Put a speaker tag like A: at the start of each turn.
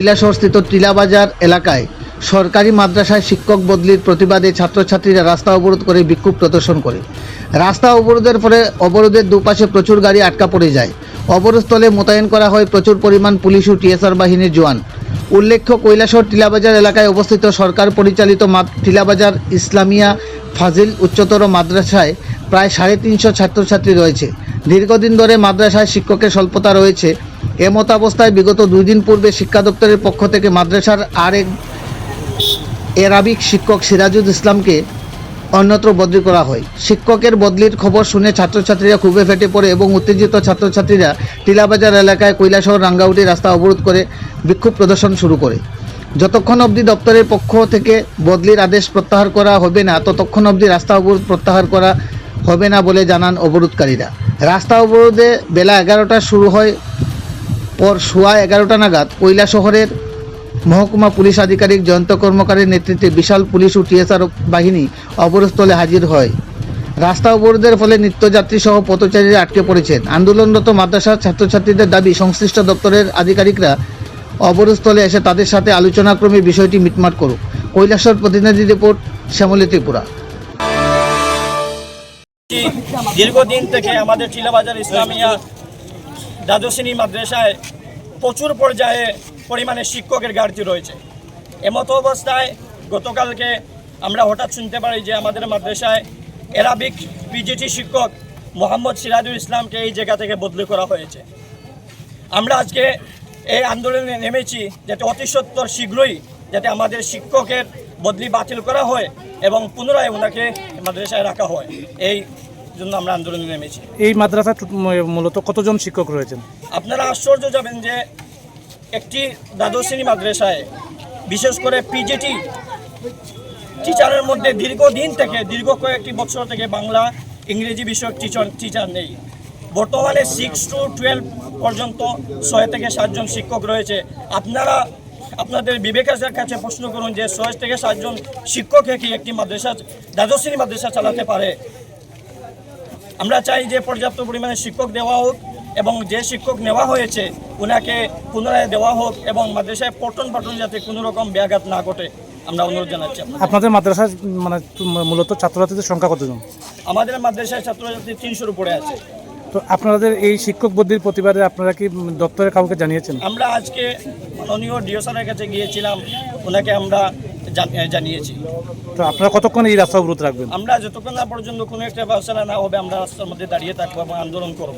A: কৈলাসহরস্থিত টিলাবাজার এলাকায় সরকারি মাদ্রাসায় শিক্ষক বদলির প্রতিবাদে ছাত্রছাত্রীরা রাস্তা অবরোধ করে বিক্ষোভ প্রদর্শন করে। রাস্তা অবরোধের ফলে অবরোধের দুপাশে প্রচুর গাড়ি আটকা পড়ে যায়। অবরোধস্থলে মোতায়েন করা হয় প্রচুর পরিমাণ পুলিশ ও টিএসআর বাহিনীর জওয়ান। উল্লেখ্য, কৈলাসহর টিলাবাজার এলাকায় অবস্থিত সরকার পরিচালিত টিলাবাজার ইসলামিয়া ফাজিল উচ্চতর মাদ্রাসায় প্রায় 350 ছাত্রছাত্রী রয়েছে। দীর্ঘদিন ধরে মাদ্রাসায় শিক্ষকের স্বল্পতা রয়েছে। এমতাবস্থায় বিগত 2 দিন পূর্বে শিক্ষা দপ্তরের পক্ষ থেকে মাদ্রাসার আরেক এরাবিক শিক্ষক সিরাজুল ইসলামকে অন্যত্র বদলি করা হয়। শিক্ষকের বদলির খবর শুনে ছাত্রছাত্রীরা ক্ষোভে ফেটে পড়ে এবং উত্তেজিত ছাত্রছাত্রীরা টিলাবাজার এলাকায় কৈলাসহর রাঙ্গাউটি রাস্তা অবরোধ করে বিক্ষোভ প্রদর্শন শুরু করে। যতক্ষণ অবধি দপ্তরের পক্ষ থেকে বদলির আদেশ প্রত্যাহার করা হবে না, ততক্ষণ অবধি রাস্তা অবরোধ প্রত্যাহার করা হবে না বলে জানান অবরোধকারীরা। রাস্তা অবরোধে বেলা 11টা শুরু হয়। পর সোয়া 11টা নাগাদ কৈলাসহরের মহকুমা পুলিশ আধিকারিক জয়ন্ত কর্মকারের নেতৃত্বে বিশাল পুলিশ ও টিএসআর বাহিনী অবরোধস্থলে হাজির হয়। রাস্তা অবরোধের ফলে নিত্যযাত্রী সহ পথচারীরা আটকে পড়েছেন। আন্দোলনরত মাদ্রাসার ছাত্রছাত্রীদের দাবি, সংশ্লিষ্ট দপ্তরের আধিকারিকরা অবরোধস্থলে এসে তাদের সাথে আলোচনাক্রমে বিষয়টি মিটমাট করুক। কৈলাসহর প্রতিনিধি রিপোর্ট, শ্যামলী ত্রিপুরা।
B: দীর্ঘদিন থেকে আমাদের টিলাবাজার ইসলামিয়া দ্বাদশ শ্রেণী মাদ্রাসায় প্রচুর পরিমাণে শিক্ষকের ঘাটতি রয়েছে। এমতো অবস্থায় গতকালকে আমরা হঠাৎ শুনতে পারি যে আমাদের মাদ্রাসায় এরাবিক পিজিটি শিক্ষক মোহাম্মদ সিরাজুল ইসলামকে এই জায়গা থেকে বদলি করা হয়েছে। আমরা আজকে এই আন্দোলনে নেমেছি যাতে অতি সত্বর শীঘ্রই যাতে আমাদের শিক্ষকের বদলি বাতিল করা হয় এবং পুনরায় ওনাকে মাদ্রাসায় রাখা হয়, এই জন্য আমরা আন্দোলনে নেমেছি।
C: এই মাদ্রাসা মূলত কতজন শিক্ষক রয়েছেন?
B: আপনারা আশ্চর্য যাবেন যে একটি দ্বাদশ শ্রেণী মাদ্রাসায় বিশেষ করে পিজিটি টিচারের মধ্যে দীর্ঘ কয়েকটি বছর থেকে বাংলা ইংরেজি বিষয়ক টিচার নেই। বর্তমানে 6 to 12 পর্যন্ত 6 থেকে 7 জন শিক্ষক রয়েছে। আপনারা আপনাদের বিবেকের কাছে প্রশ্ন করুন যে 6 থেকে 7 জন শিক্ষককে কি একটি মাদ্রাসা দ্বাদশ শ্রেণী মাদ্রাসা চালাতে পারে? আমরা চাই যে পর্যাপ্ত পরিমাণে শিক্ষক দেওয়া হোক এবং যে শিক্ষক নেওয়া হয়েছে ওনাকে পুনরায় দেওয়া হোক এবং মাদ্রাসায় পঠন পাঠন যাতে কোনো রকম ব্যাঘাত না ঘটে আমরা অনুরোধ জানাচ্ছি।
C: আপনাদের মাদ্রাসায় মূলত ছাত্রছাত্রীদের সংখ্যা কতজন?
B: আমাদের মাদ্রাসায় ছাত্রছাত্রী 300-র উপরে আছে।
C: তো আপনাদের এই শিক্ষক বদলির প্রতিবাদে আপনারা কি দপ্তরের কাউকে জানিয়েছেন?
B: আমরা আজকে মাননীয় ডিও স্যারের কাছে গিয়েছিলাম, ওনাকে আমরা জানিয়েছি।
C: তো আপনারা কতক্ষণ এই রাস্তা অবরোধ রাখবেন?
B: আমরা যতক্ষণ না পর্যন্ত কোনো একটা ফয়সালা না হবে আমরা রাস্তার মধ্যে দাঁড়িয়ে থাকবো এবং আন্দোলন করব।